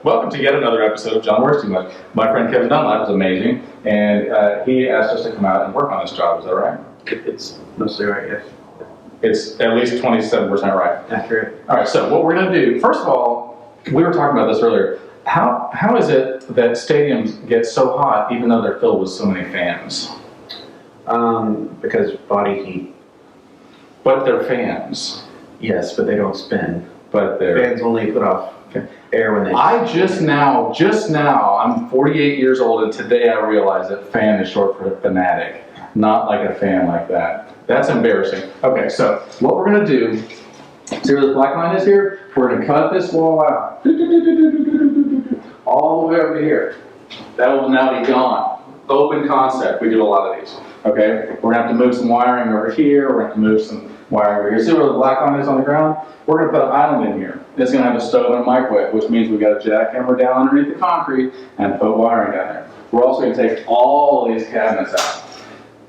welcome to yet another episode of John Works Too Much. My friend Kevin Dunlap is amazing, and he asked us to come out and work on this job. Is that right? It's mostly right, yes. It's at least 27% right. Accurate. All right, so what we're going to do, first of all, we were talking about this earlier. How is it that stadiums get so hot even though they're filled with so many fans? Because body heat. But they're fans. Yes, but they don't spin. But they're... Fans only put off air when they... I just now, I'm 48 years old, and today I realized that fan is short for fanatic, not like a fan like that. That's embarrassing. Okay, so what we're going to do, see where this black line is here? We're going to cut this wall out. All the way over here. That will now be gone. Open concept. We do a lot of these. Okay? We're going to have to move some wiring over here. We're going to have to move some wiring over here. See where the black line is on the ground? We're going to put an island in here. It's going to have a stove and a microwave, which means we've got a jackhammer down underneath the concrete and put wiring down there. We're also going to take all of these cabinets out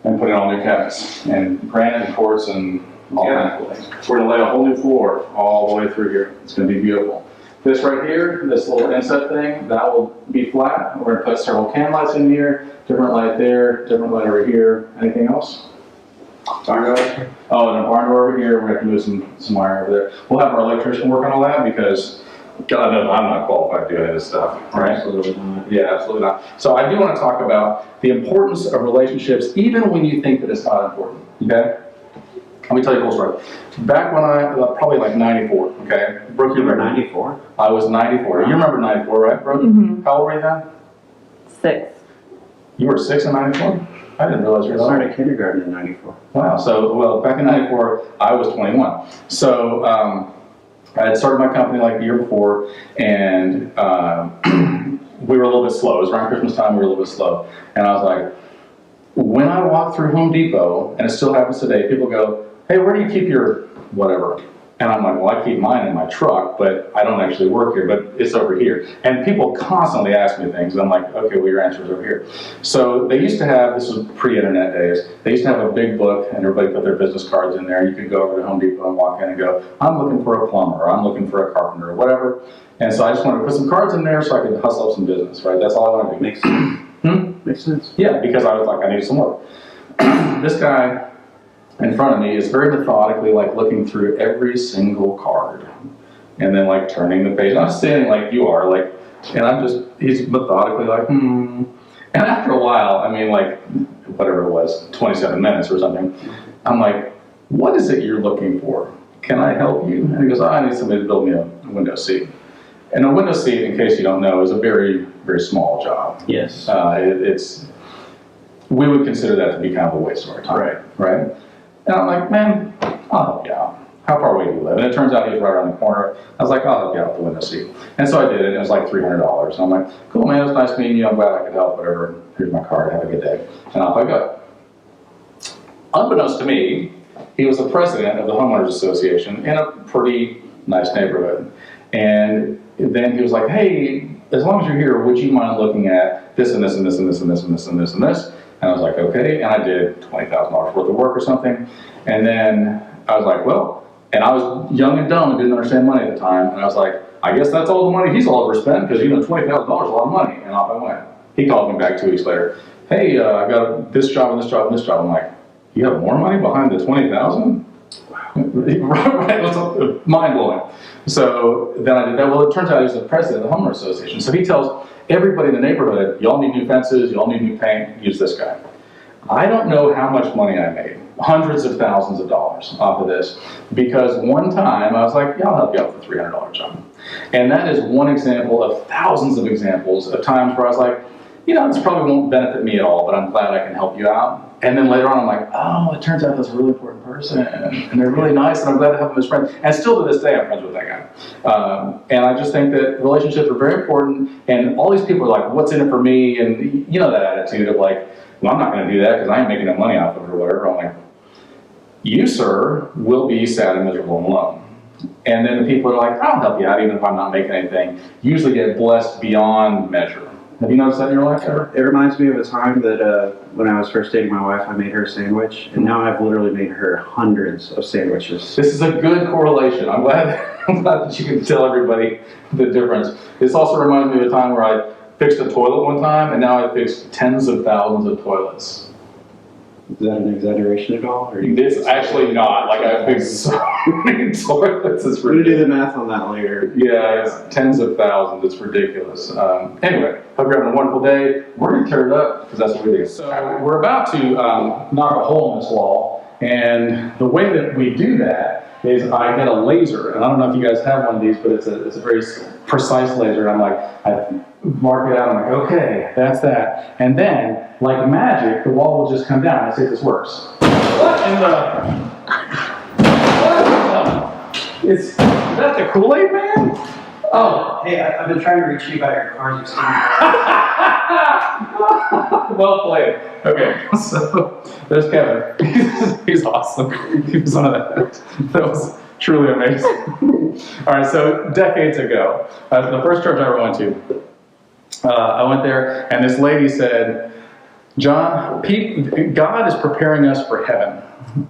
and put in all new cabinets and granite and quartz and all kinds of things. We're going to lay a whole new floor all the way through here. It's going to be beautiful. This right here, this little inset thing, that will be flat. We're going to put several can lights in here, different light there, different light over here. Anything else? Barn door? Oh, and a barn door over here. We're going to have to move some wire over there. We'll have our electrician work on all that because God knows I'm not qualified to do any of this stuff, right? Absolutely not. Yeah, absolutely not. So I do want to talk about the importance of relationships, even when you think that it's not important, okay? Let me tell you a cool story. Back when probably like 94, okay? Brooke, You were 94? I was 94. You remember 94, right, Brooke? Mm-hmm. How old were you then? 6. You were 6 in 94? I didn't realize you were I that old. started kindergarten in 94. Wow, so, well, back in 94, I was 21. So, I had started my company like the year before, and we were a little bit slow. It was around Christmas time, we were a little bit slow. And I was like, when I walk through Home Depot, and it still happens today, people go, hey, where do you keep your whatever? And I'm like, well, I keep mine in my truck, but I don't actually work here, but it's over here. And people constantly ask me things, and I'm like, okay, well, your answer is over here. So they used to have, this was pre-internet days, they used to have a big book, and everybody put their business cards in there, and you could go over to Home Depot and walk in and go, I'm looking for a plumber, or I'm looking for a carpenter, or whatever. And so I just wanted to put some cards in there so I could hustle up some business, right? That's all I want to do. Makes sense. Makes sense. Yeah, because I was like, I need some work. This guy in front of me is very methodically like looking through every single card and then like turning the page. I'm standing like you are, like, and he's methodically like, And after a while, I mean, like, whatever it was, 27 minutes or something, I'm like, what is it you're looking for? Can I help you? And he goes, I need somebody to build me a window seat. And a window seat, in case you don't know, is a very, very small job. Yes. We would consider that to be kind of a waste of our time, right? And I'm like, man, I'll help you out. How far away do you live? And it turns out he was right around the corner. I was like, I'll help you out with the window seat. And so I did it, and it was like $300. And I'm like, cool, man, it was nice meeting you. I'm glad I could help, whatever. Here's my card, have a good day. And off I go. Unbeknownst to me, he was the president of the Homeowners Association in a pretty nice neighborhood. And then he was like, hey, as long as you're here, would you mind looking at this and this and this and this and this and this and this and this? And I was like, okay. And I did $20,000 worth of work or something. And then I was like, well, and I was young and dumb and didn't understand money at the time. And I was like, I guess that's all the money he's all overspent because, $20,000 is a lot of money. And off I went. He called me back 2 weeks later. Hey, I got this job and this job and this job. I'm like, you have more money behind the $20,000? Right, it was mind-blowing. So then I did that. Well, it turns out he was the president of the Homeowners Association. So he tells everybody in the neighborhood, y'all need new fences, y'all need new paint, use this guy. I don't know how much money I made, hundreds of thousands of dollars off of this, because one time I was like, yeah, I'll help you out with a $300 job. And that is one example of thousands of examples of times where I was like, this probably won't benefit me at all, but I'm glad I can help you out. And then later on, I'm like, oh, it turns out that's a really important person, and they're really nice, and I'm glad to have them as friends. And still to this day, I'm friends with that guy. And I just think that relationships are very important, and all these people are like, what's in it for me? And that attitude of like, well, I'm not going to do that because I ain't making no money off of it or whatever. I'm like, you, sir, will be sad and miserable and alone. And then the people are like, I'll help you out even if I'm not making anything, usually get blessed beyond measure. Have you noticed that in your life ever? It reminds me of a time that when I was first dating my wife, I made her a sandwich, and now I've literally made her hundreds of sandwiches. This is a good correlation. I'm glad, I'm glad that you can tell everybody the difference. This also reminds me of a time where I fixed a toilet one time, and now I fixed tens of thousands of toilets. Is that an exaggeration at all? Or It's actually not. Like, I fixed so many toilets. It's We're gonna do ridiculous. the math on that later. Yeah, it's tens of thousands. It's ridiculous. Anyway, hope you're having a wonderful day. We're going to tear it up because that's what we do. So we're about to knock a hole in this wall, and the way that we do that is I get a laser, and I don't know if you guys have one of these, but it's a very precise laser. And I mark it out. I'm like, okay, that's that. And then, like magic, the wall will just come down. Let's see if this works. What in the? Is that the Kool-Aid man? Oh. Hey, I've been trying to reach you about your cars. Well played. Okay, so there's Kevin. He's awesome. He was on that. That was truly amazing. All right, so decades ago, the first church I ever went to, I went there, and this lady said, John, God is preparing us for heaven.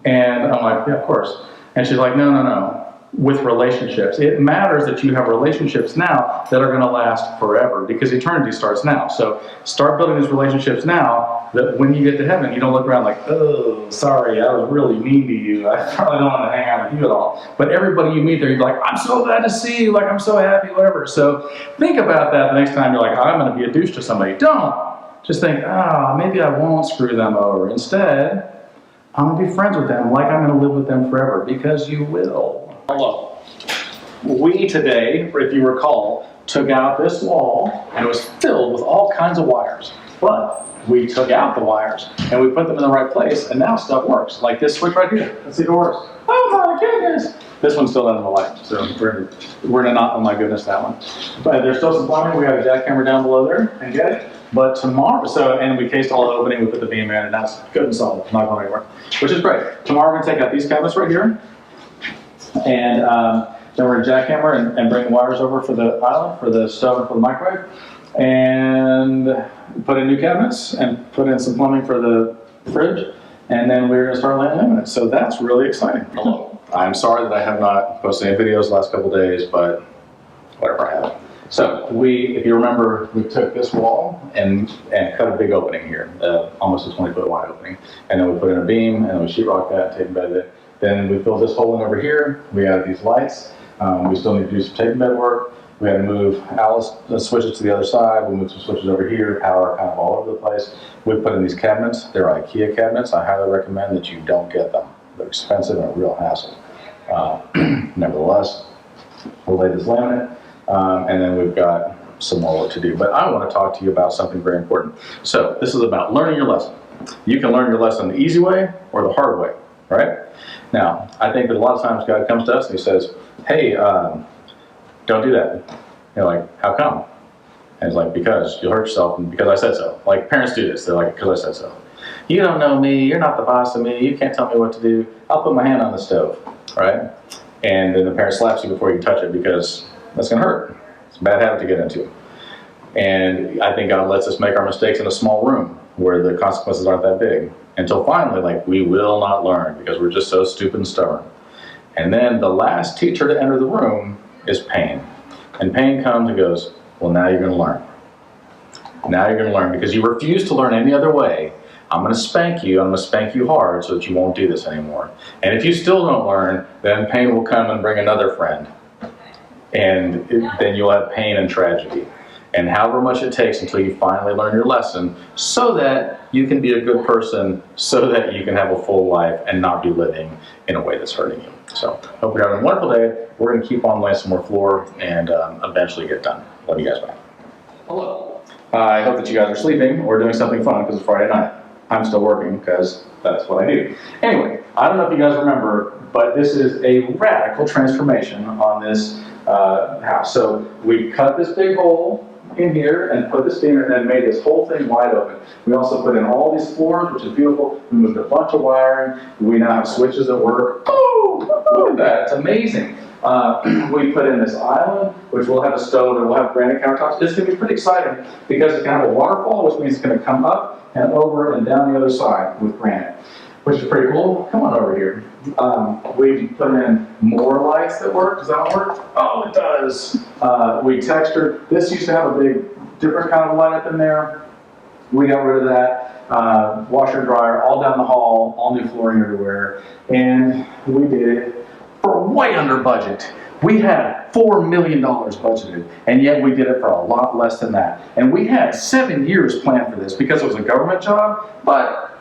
And I'm like, yeah, of course. And she's like, no. With relationships. It matters that you have relationships now that are going to last forever because eternity starts now. So start building these relationships now that when you get to heaven, you don't look around like, oh, sorry, I was really mean to you. I probably don't want to hang out with you at all. But everybody you meet there, you're like, I'm so glad to see you. Like, I'm so happy, whatever. So think about that the next time you're like, I'm going to be a douche to somebody. Don't. Just think, maybe I won't screw them over. Instead, I'm going to be friends with them like I'm going to live with them forever because you will. Hello. We today, if you recall, took out this wall and it was filled with all kinds of wires. But we took out the wires and we put them in the right place and now stuff works. Like this switch right here. Let's see if it works. Oh my goodness. This one's still under the light. So we're gonna not, oh my goodness, that one. But there's still some plumbing. We have a jackhammer down below there and get it. But tomorrow, and we cased all the opening, we put the beam in and that's good and solid, not going anywhere, which is great. Tomorrow we're gonna take out these cabinets right here. And then we're going to jackhammer and bring the wires over for the island, for the stove and for the microwave. And put in new cabinets and put in some plumbing for the fridge. And then we're going to start laying laminate. So that's really exciting. Hello. I'm sorry that I have not posted any videos the last couple of days, but whatever, I haven't. So if you remember, we took this wall and cut a big opening here, almost a 20-foot wide opening. And then we put in a beam and then we sheetrocked that and tape embedded it. Then we filled this hole in over here. We added these lights. We still need to do some tape embed work. We had to move switches to the other side. We moved some switches over here, power kind of all over the place. We put in these cabinets. They're Ikea cabinets. I highly recommend that you don't get them. They're expensive and a real hassle. Nevertheless, we'll lay this laminate, and then we've got some more work to do. But I want to talk to you about something very important. So this is about learning your lesson. You can learn your lesson the easy way or the hard way, right? Now, I think that a lot of times God comes to us and he says, hey, don't do that. You're like, how come? And it's like, because you'll hurt yourself and because I said so. Like parents do this. They're like, because I said so. You don't know me. You're not the boss of me. You can't tell me what to do. I'll put my hand on the stove, right? And then the parent slaps you before you touch it because that's going to hurt. It's a bad habit to get into. And I think God lets us make our mistakes in a small room where the consequences aren't that big. Until finally, like, we will not learn because we're just so stupid and stubborn. And then the last teacher to enter the room is pain. And pain comes and goes, well, now you're going to learn. Now you're going to learn because you refuse to learn any other way. I'm going to spank you. I'm going to spank you hard so that you won't do this anymore. And if you still don't learn, then pain will come and bring another friend. And then you'll have pain and tragedy. And however much it takes until you finally learn your lesson so that you can be a good person, so that you can have a full life and not be living in a way that's hurting you. So, hope you're having a wonderful day. We're going to keep on laying some more floor and eventually get done. Love you guys. Bye. Hello. I hope that you guys are sleeping or doing something fun because it's Friday night. I'm still working because that's what I do. Anyway, I don't know if you guys remember, but this is a radical transformation on this house. So we cut this big hole in here and put this in and then made this whole thing wide open. We also put in all these floors, which is beautiful. We moved a bunch of wiring. We now have switches that work. Oh, look at that. It's amazing. We put in this island, which will have a stove and we'll have granite countertops. It's gonna be pretty exciting because it's gonna have a waterfall, which means it's gonna come up and over and down the other side with granite, which is pretty cool. Come on over here. We put in more lights that work. Does that work? Oh, it does. We textured. This used to have a big, different kind of light up in there. We got rid of that. Washer and dryer all down the hall, all new flooring everywhere. And we did it for way under budget. We had $4 million budgeted, and yet we did it for a lot less than that. And we had 7 years planned for this because it was a government job, but,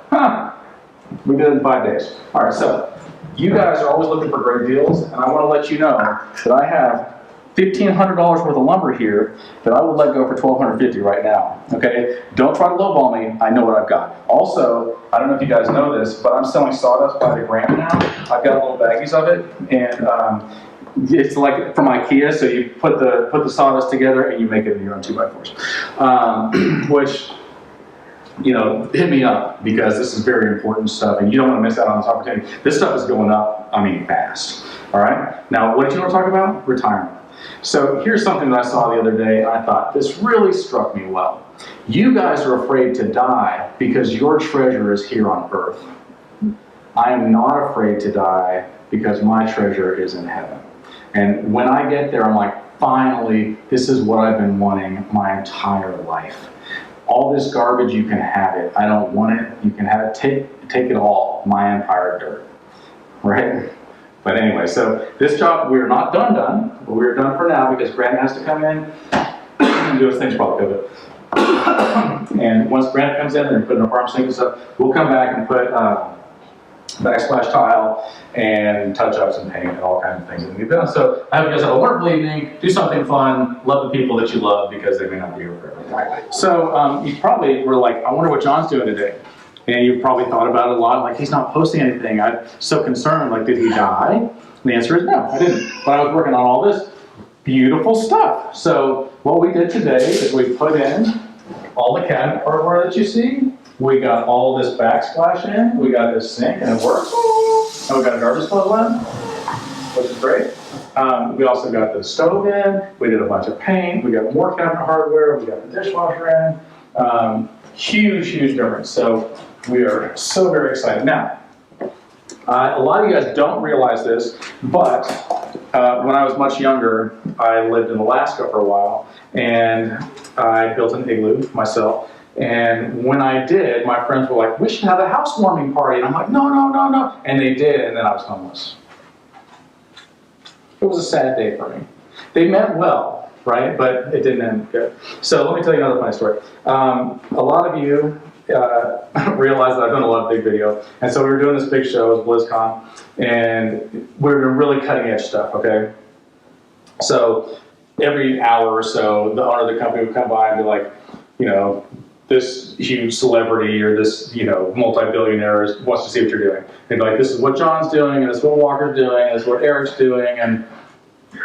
we did it in 5 days. All right, so you guys are always looking for great deals, and I want to let you know that I have $1,500 worth of lumber here that I would let go for $1,250 right now, okay? Don't try to lowball me, I know what I've got. Also, I don't know if you guys know this, but I'm selling sawdust by the gram now. I've got little baggies of it, and it's like from Ikea, so you put the sawdust together and you make it into your own 2x4s, which, you know, hit me up because this is very important stuff and you don't want to miss out on this opportunity. This stuff is going up, I mean, fast, all right? Now, what did you want to talk about? Retirement. So here's something that I saw the other day, and I thought, this really struck me well. You guys are afraid to die because your treasure is here on earth. I am not afraid to die because my treasure is in heaven. And when I get there, I'm like, finally, this is what I've been wanting my entire life. All this garbage, you can have it. I don't want it. You can have it. Take it all. My empire dirt. Right? But anyway, so this job, we're not done, but we're done for now because Grant has to come in and do his things while COVID. And once Grant comes in and put in a farm sink and stuff, we'll come back and put backsplash tile and touch-ups and paint and all kinds of things that we've done. So I hope you guys have a wonderful evening. Do something fun. Love the people that you love because they may not be here forever. So you probably were like, I wonder what John's doing today. And you probably thought about it a lot, like he's not posting anything. I'm so concerned, like did he die? And the answer is no, I didn't. But I was working on all this beautiful stuff. So what we did today is we put in all the cabinet hardware that you see. We got all this backsplash in. We got this sink and it works. And we got a garbage disposal in, which is great. We also got the stove in. We did a bunch of paint. We got more cabinet hardware. We got the dishwasher in. Huge, huge difference. So we are so very excited. Now, a lot of you guys don't realize this, but when I was much younger, I lived in Alaska for a while, and I built an igloo myself. And when I did, my friends were like, we should have a housewarming party. And I'm like, no, no, no, no. And they did, and then I was homeless. It was a sad day for me. They meant well, right? But it didn't end good. So let me tell you another funny story. A lot of you realize that I've done a lot of big video. And so we were doing this big show, it was BlizzCon, and we were doing really cutting edge stuff, okay? So every hour or so, the owner of the company would come by and be like, you know, this huge celebrity or this, you know, multi-billionaire wants to see what you're doing. They'd be like, this is what John's doing, and this is what Walker's doing, and this is what Eric's doing, and,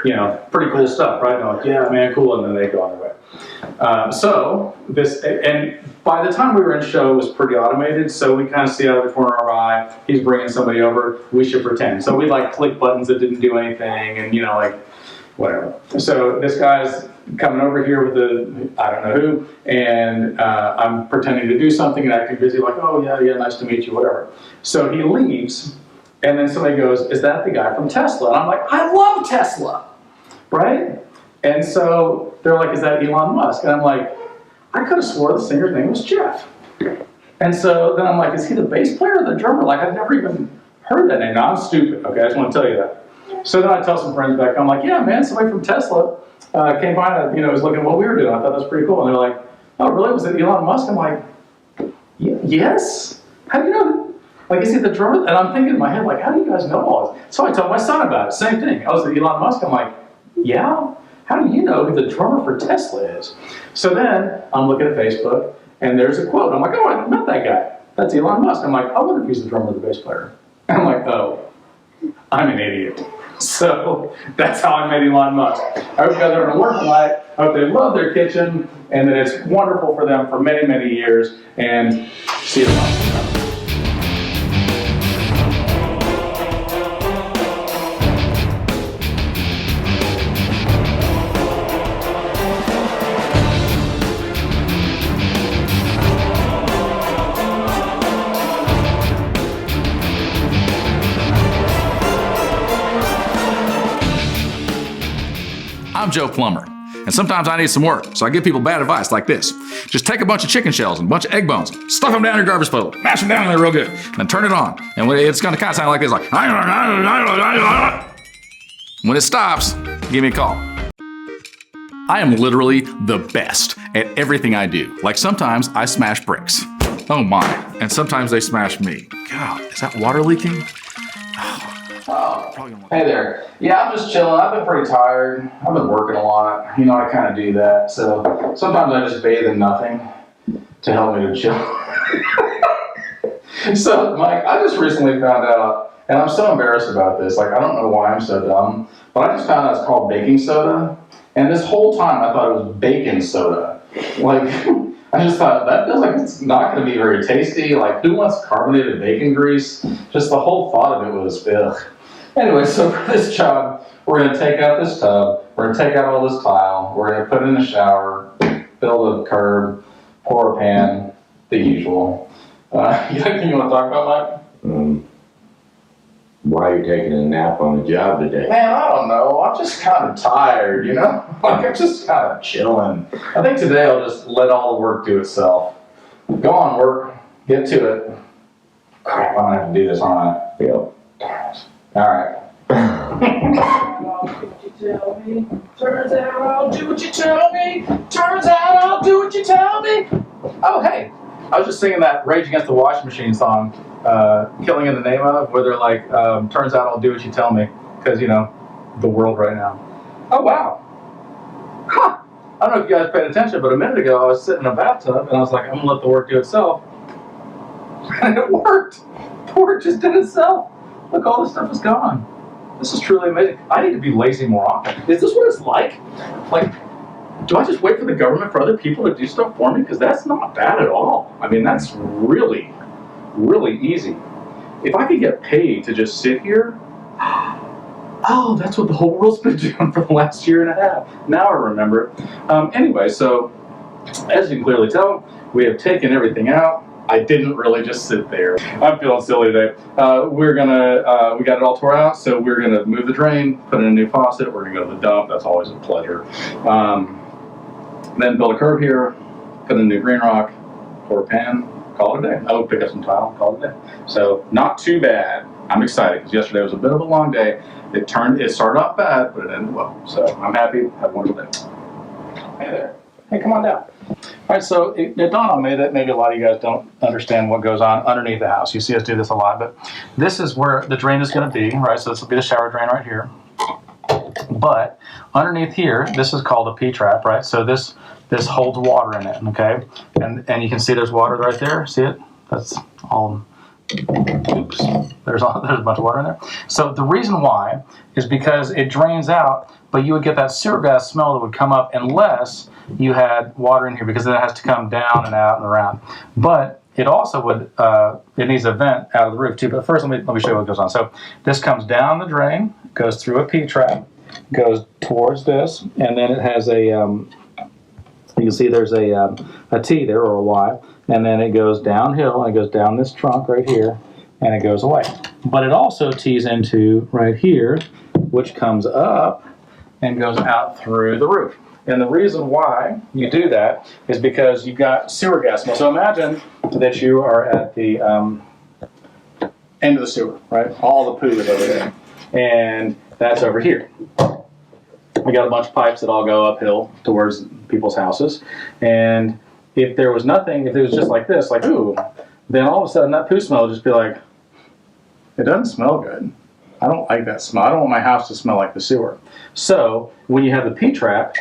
you know, pretty cool stuff, right? And they're like, yeah, man, cool, and then they go on their way. So this, and by the time we were in show, it was pretty automated, so we kind of see out of the corner of our eye, he's bringing somebody over, we should pretend. So we like click buttons that didn't do anything, and, you know, like, whatever. So this guy's coming over here with the, I don't know who, and I'm pretending to do something and acting busy, like, oh yeah, nice to meet you, whatever. So he leaves, and then somebody goes, is that the guy from Tesla? And I'm like, I love Tesla, right? And so they're like, is that Elon Musk? And I'm like, I could have swore the singer's name was Jeff. And so then I'm like, is he the bass player or the drummer? Like, I've never even heard that name. Now, I'm stupid, okay? I just want to tell you that. So then I tell some friends back, I'm like, yeah, man, somebody from Tesla came by and, you know, was looking at what we were doing. I thought that was pretty cool. And they're like, oh, really? Was it Elon Musk? I'm like, yes? How do you know? Like, is he the drummer? And I'm thinking in my head, like, how do you guys know all this? So I told my son about it. Same thing. I was at Elon Musk. I'm like, yeah? How do you know who the drummer for Tesla is? So then I'm looking at Facebook, and there's a quote. I'm like, oh, I met that guy. That's Elon Musk. I'm like, I wonder if he's the drummer or the bass player. And I'm like, oh, I'm an idiot. So that's how I met Elon Musk. I hope you guys are having a wonderful night. I hope they love their kitchen and that it's wonderful for them for many, many years. And see you tomorrow. I'm Joe Plumber, and sometimes I need some work, so I give people bad advice like this. Just take a bunch of chicken shells and a bunch of egg bones, stuff them down your garbage puddle, mash them down in there real good, then turn it on. And it's gonna kind of sound like this, like, when it stops, give me a call. I am literally the best at everything I do. Like sometimes I smash bricks. Oh my, and sometimes they smash me. God, is that water leaking? Oh, hey there. Yeah, I'm just chilling. I've been pretty tired. I've been working a lot. You know, I kind of do that. So sometimes I just bathe in nothing to help me to chill. So, Mike, I just recently found out, and I'm so embarrassed about this. Like, I don't know why I'm so dumb, but I just found out it's called baking soda. And this whole time I thought it was bacon soda. Like, I just thought, that feels like it's not going to be very tasty. Like, who wants carbonated bacon grease? Just the whole thought of it was, ugh. Anyway, so for this job, we're going to take out this tub, we're going to take out all this tile, we're going to put it in the shower, build a curb, pour a pan, the usual. You got anything you want to talk about, Mike? Why are you taking a nap on the job today? Man, I don't know. I'm just kind of tired, you know? Like, I'm just kind of chilling. I think today I'll just let all the work do itself. Go on, work. Get to it. Crap, I'm going to have to do this, aren't I? Yep. Darn it. All right. Turns out I'll do what you tell me. Turns out I'll do what you tell me. Oh, hey. I was just singing that Rage Against the Washing Machine song, Killing in the Name of, where they're like, turns out I'll do what you tell me. Because, you know, the world right now. Oh, wow. Huh. I don't know if you guys paid attention, but a minute ago I was sitting in a bathtub and I was like, I'm going to let the work do itself. And it worked. The work just did itself. Look, all this stuff is gone. This is truly amazing. I need to be lazy more often. Is this what it's like? Like, do I just wait for the government, for other people to do stuff for me? Because that's not bad at all. I mean, that's really, really easy. If I could get paid to just sit here, oh, that's what the whole world's been doing for the last year and a half. Now I remember it. Anyway, so as you can clearly tell, we have taken everything out. I didn't really just sit there. I'm feeling silly today. We got it all tore out, so we're gonna move the drain, put in a new faucet, we're gonna go to the dump, that's always a pleasure. Then build a curb here, put in a new green rock, pour a pan, call it a day. Oh, pick up some tile, call it a day. So not too bad. I'm excited because yesterday was a bit of a long day. It started off bad, but it ended well. So I'm happy, have a wonderful day. Hey there, hey, come on down. All right, so it dawned on me that maybe a lot of you guys don't understand what goes on underneath the house. You see us do this a lot, but this is where the drain is going to be, right? So this will be the shower drain right here. But underneath here, this is called a P-trap, right? So this holds water in it, okay? And you can see there's water right there. See it? That's all. Oops. There's a bunch of water in there. So the reason why is because it drains out, but you would get that sewer gas smell that would come up unless you had water in here, because then it has to come down and out and around. But it also would, it needs a vent out of the roof too. But first, let me show you what goes on. So this comes down the drain, goes through a P-trap, goes towards this, and then it has a, you can see there's a T there, or a Y, and then it goes downhill, and it goes down this trunk right here, and it goes away. But it also tees into right here, which comes up and goes out through the roof. And the reason why you do that is because you've got sewer gas smell. So imagine that you are at the end of the sewer, right? All the poo is over there. And that's over here. We got a bunch of pipes that all go uphill towards people's houses. And if there was nothing, if it was just like this, like, ooh, then all of a sudden that poo smell would just be like, it doesn't smell good. I don't like that smell. I don't want my house to smell like the sewer. So when you have the P-trap,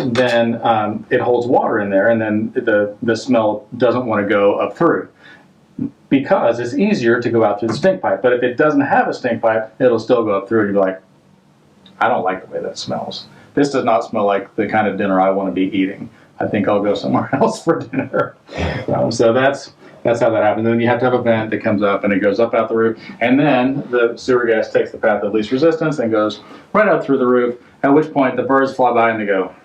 then it holds water in there, and then the smell doesn't want to go up through, because it's easier to go out through the stink pipe. But if it doesn't have a stink pipe, it'll still go up through, and you'll be like, I don't like the way that smells. This does not smell like the kind of dinner I want to be eating. I think I'll go somewhere else for dinner. So that's how that happens. And then you have to have a vent that comes up, and it goes up out the roof, and then the sewer gas takes the path of least resistance and goes right out through the roof, at which point the birds fly by and they go,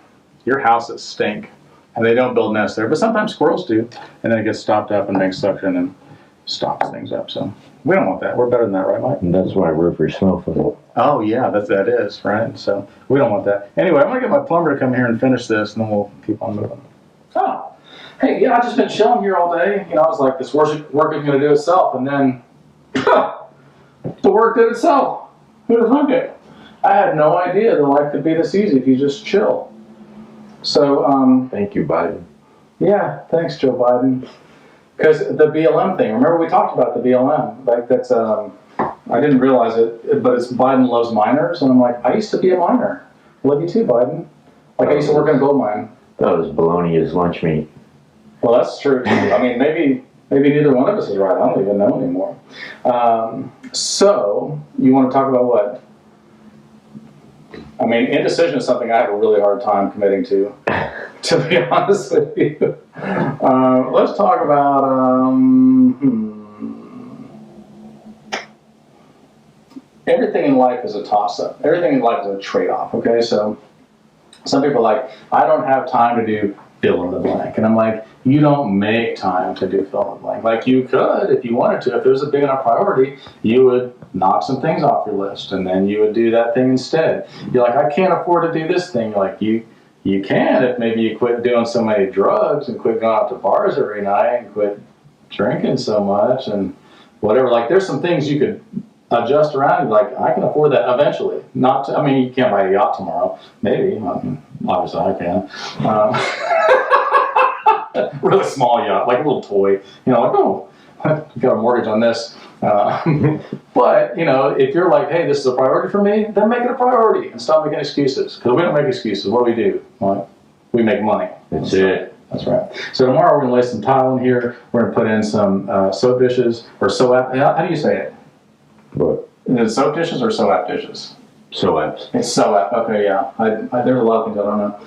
your houses stink. And they don't build nests there, but sometimes squirrels do. And then it gets stopped up and makes suction and stops things up. So We don't want that. We're better than that, right, Mike? And that's why roofers smell funny. Oh, yeah, that is, right? So we don't want that. Anyway, I'm going to get my plumber to come here and finish this, and then we'll keep on moving. Oh, hey, yeah, I've just been chilling here all day. You know, I was like, this work is going to do itself, and then the work did itself. Who'd have thunk it? I had no idea that life could be this easy if you just chill. So, Thank you, Biden. yeah, thanks, Joe Biden. Because the BLM thing, remember we talked about the BLM? Like, that's, I didn't realize it, but it's Biden loves miners, and I'm like, I used to be a miner. Love you too, Biden. Like, I used to work in a gold mine. That was bologna as lunch meat. Well, that's true too. I mean, maybe neither one of us is right. I don't even know anymore. So, you want to talk about what? I mean, indecision is something I have a really hard time committing to be honest with you. Let's talk about, everything in life is a toss-up. Everything in life is a trade-off, okay? So, some people are like, I don't have time to do fill in the blank. And I'm like, you don't make time to do fill in the blank. Like, you could, if you wanted to, if it was a big enough priority, you would knock some things off your list, and then you would do that thing instead. You're like, I can't afford to do this thing. You're like, you can if maybe you quit doing so many drugs and quit going out to bars every night and quit drinking so much and whatever. Like, there's some things you could adjust around. You're like, I can afford that eventually. I mean, you can't buy a yacht tomorrow. Maybe. Obviously, I can. Really small yacht, like a little toy. You know, like, oh, I got a mortgage on this. But, you know, if you're like, hey, this is a priority for me, then make it a priority and stop making excuses. Because we don't make excuses. What do we do? Well, we make money. That's it. That's right. So tomorrow we're going to lay some tile in here. We're going to put in some soap dishes or soap. How do you say it? What? Is it soap dishes or soap dishes? So apps. It's soap. Okay, yeah. There's a lot of things I don't know.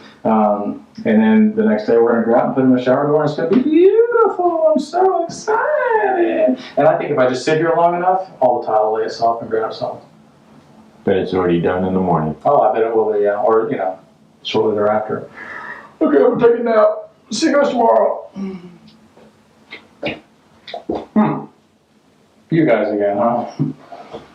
And then the next day we're going to go out and put in the shower door and it's going to be beautiful. I'm so excited. And I think if I just sit here long enough, all the tile will lay itself and grab itself. But it's already done in the morning. Oh, I bet it will be, yeah. Or, you know, shortly thereafter. Okay, we'll take it now. See you guys tomorrow. You guys again, huh?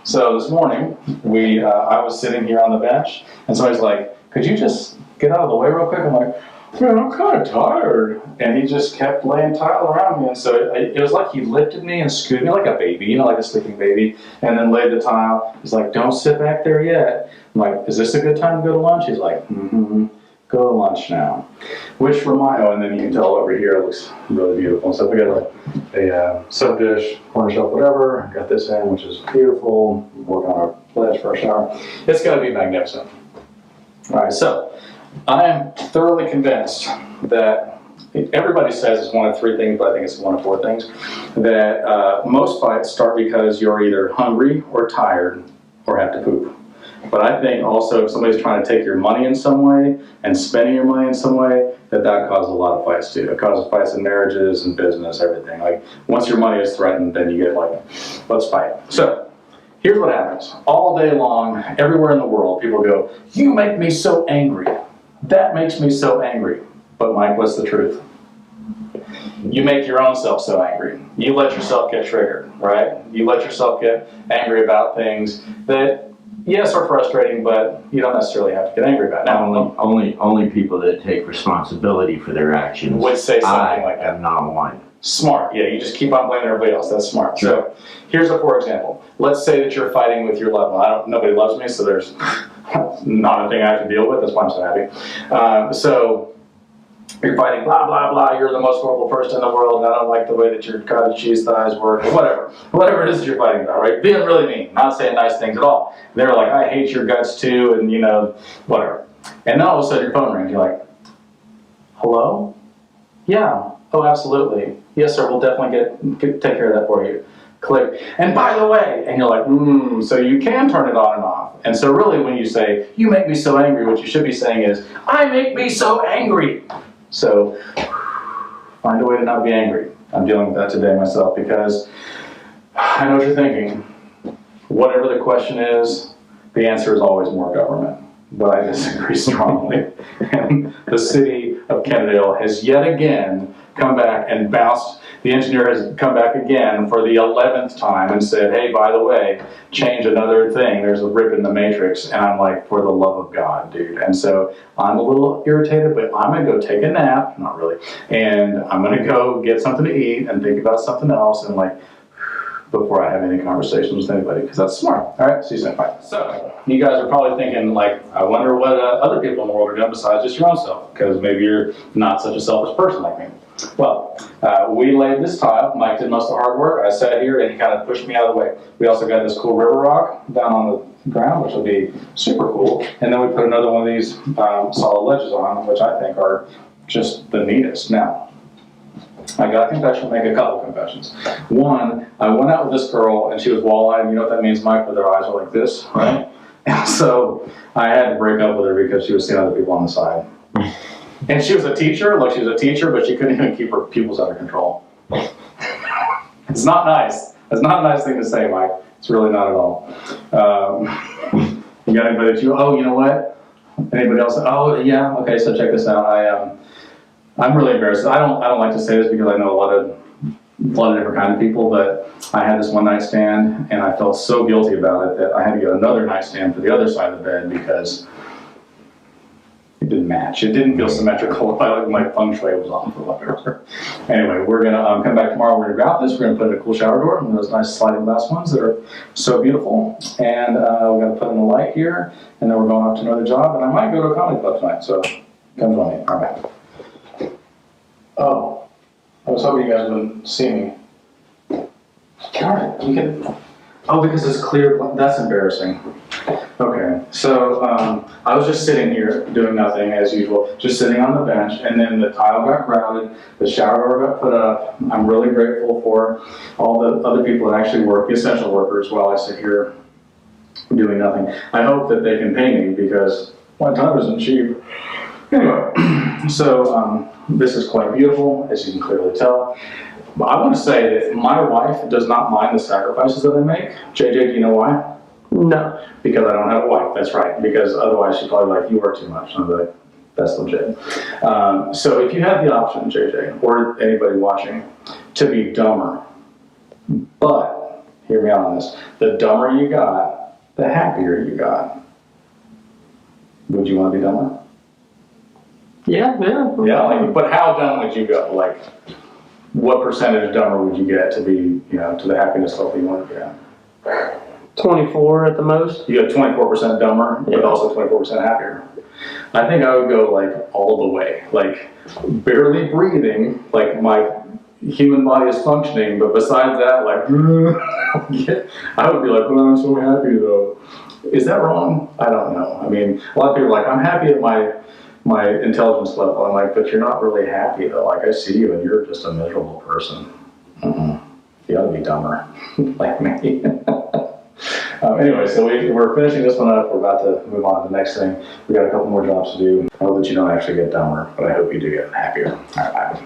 So this morning, I was sitting here on the bench, and somebody's like, could you just get out of the way real quick? I'm like, man, I'm kind of tired. And he just kept laying tile around me. And so it was like he lifted me and scooted me like a baby, you know, like a sleeping baby, and then laid the tile. He's like, don't sit back there yet. I'm like, is this a good time to go to lunch? He's like, go to lunch now. Which and then you can tell over here it looks really beautiful. So we got a soap dish, corner shelf, whatever. Got this in, which is beautiful. Working on our ledge for a shower. It's going to be magnificent. All right, so I am thoroughly convinced that everybody says it's one of three things, but I think it's one of four things. That most fights start because you're either hungry or tired or have to poop. But I think also if somebody's trying to take your money in some way and spending your money in some way, that causes a lot of fights too. It causes fights in marriages and business, everything. Like, once your money is threatened, then you get like, let's fight. So, here's what happens. All day long, everywhere in the world, people go, you make me so angry. That makes me so angry. But Mike, what's the truth? You make your own self so angry. You let yourself get triggered, right? You let yourself get angry about things that, yes, are frustrating, but you don't necessarily have to get angry about it. Now, Only people that take responsibility for their actions would say something like that. I am not one. Smart. Yeah, you just keep on blaming everybody else. That's smart. Sure. So here's a for example. Let's say that you're fighting with your loved one. Nobody loves me, so there's not a thing I have to deal with. That's why I'm so happy. So you're fighting, blah, blah, blah. You're the most horrible person in the world, and I don't like the way that your cottage cheese thighs work, or whatever. Whatever it is that you're fighting about, right? Being really mean, not saying nice things at all. They're like, I hate your guts too, and you know, whatever. And then all of a sudden your phone rings. You're like, hello? Yeah. Oh, absolutely. Yes, sir. We'll definitely take care of that for you. Click. And by the way, and you're like, so you can turn it on and off. And so really when you say, you make me so angry, what you should be saying is, I make me so angry. So find a way to not be angry. I'm dealing with that today myself because I know what you're thinking. Whatever the question is, the answer is always more government. But I disagree strongly. And the city of Kennedale has yet again come back and bounced. The engineer has come back again for the 11th time and said, hey, by the way, change another thing. There's a rip in the matrix. And I'm like, for the love of God, dude. And so I'm a little irritated, but I'm going to go take a nap. Not really. And I'm going to go get something to eat and think about something else. And like, before I have any conversations with anybody, because that's smart. All right, see you soon. Bye. So, you guys are probably thinking, like, I wonder what other people in the world are doing besides just your own self, because maybe you're not such a selfish person like me. Well, we laid this tile. Mike did most of the hard work. I sat here and he kind of pushed me out of the way. We also got this cool river rock down on the ground, which will be super cool. And then we put another one of these solid ledges on, which I think are just the neatest. Now, I got a confession, make a couple confessions. One, I went out with this girl and she was wall-eyed. You know what that means, Mike? Where their eyes are like this, right? And so I had to break up with her because she was seeing other people on the side. And she was a teacher, like she was a teacher, but she couldn't even keep her pupils under control. It's not nice. It's not a nice thing to say, Mike. It's really not at all. You got anybody that you know what? Anybody else? Oh, yeah, okay, so check this out. I'm really embarrassed. I don't like to say this because I know a lot of different kind of people, but I had this one night stand and I felt so guilty about it that I had to get another nightstand for the other side of the bed because it didn't match. It didn't feel symmetrical. My feng shui was off or whatever. Anyway, we're gonna come back tomorrow. We're gonna grab this. We're gonna put in a cool shower door, one of those nice sliding glass ones that are so beautiful. And we're gonna put in a light here, and then we're going off to another job. And I might go to a comedy club tonight, so come join me. All right. Oh, I was hoping you guys wouldn't see me. Darn it, you can. Oh, because it's clear. That's embarrassing. Okay, so I was just sitting here doing nothing as usual, just sitting on the bench, and then the tile got grouted, the shower door got put up. I'm really grateful for all the other people that actually work, the essential workers, while I sit here doing nothing. I hope that they can pay me because my time isn't cheap. Anyway, so this is quite beautiful, as you can clearly tell. I want to say that my wife does not mind the sacrifices that I make. JJ, do you know why? No. Because I don't have a wife, that's right. Because otherwise she'd probably like, you work too much. And I'm like, that's legit. So if you had the option, JJ, or anybody watching, to be dumber, but, hear me out on this, the dumber you got, the happier you got. Would you want to be dumber? Yeah. Yeah, but how dumb would you go? Like, what percentage dumber would you get to be, to the happiness level you want to be at? 24 at the most. You got 24% dumber, but also 24% happier. I think I would go like all the way, like barely breathing, like my human body is functioning, but besides that, like, I would be like, well, I'm so happy though. Is that wrong? I don't know. I mean, a lot of people are like, I'm happy at my intelligence level. I'm like, but you're not really happy though. Like I see you and you're just a miserable person. You ought to be dumber, like me. Anyway, so we're finishing this one up. We're about to move on to the next thing. We got a couple more jobs to do. I hope that you don't actually get dumber, but I hope you do get happier. All right, bye.